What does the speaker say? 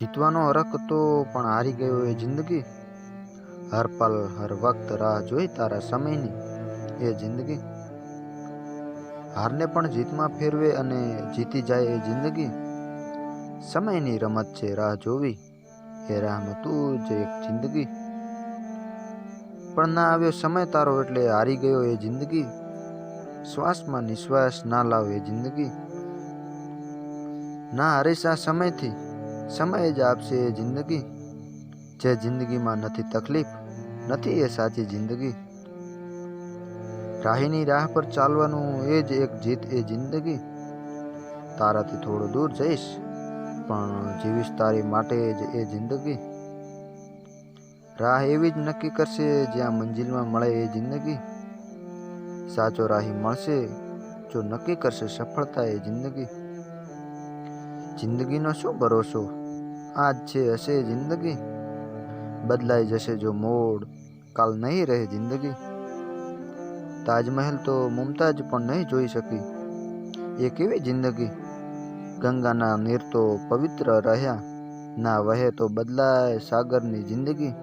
જીતવાનો હરખ તો પણ હારી ગયો એ જિંદગી, હર પલ હર વખત રાહ જોઈ તારા સમયની એ જિંદગી, હારને પણ જીતમાં ફેરવે અને જીતી જાય એ જિંદગી, સમયની રમત છે રાહ જોવી એ રાહમાં તું જ એક જિંદગી, પણ ના આવ્યો સમય તારો એટલે હારી ગયો એ જિંદગી, શ્વાસમાં નિશ્વાસ ના લાવ એ જિંદગી, ના હારીશ આ સમયથી, સમય જ આપશે એ જિંદગી, જે જિંદગીમાં નથી તકલીફ નથી એ સાચી જિંદગી, રાહીની રાહ પર ચાલવાનું એ જ એક જીત એ જિંદગી, તારાથી થોડું દૂર જઈશ પણ જીવીશ તારી માટે જ એ જિંદગી, રાહ એવી જ નક્કી કરશે જ્યાં મંજિલમાં મળે એ જિંદગી, સાચો રાહી મળશે જો નક્કી કરશે સફળતા એ જિંદગી, જિંદગીનો શું ભરોસો આજ છે હશે જિંદગી, બદલાઈ જશે જો મોડ કાલ નહીં રહે જિંદગી, તાજમહેલ તો મુમતાજ પણ નહીં જોઈ શકી એ કેવી જિંદગી, ગંગાના નીર તો પવિત્ર રહ્યા ના વહે તો બદલાય સાગરની જિંદગી,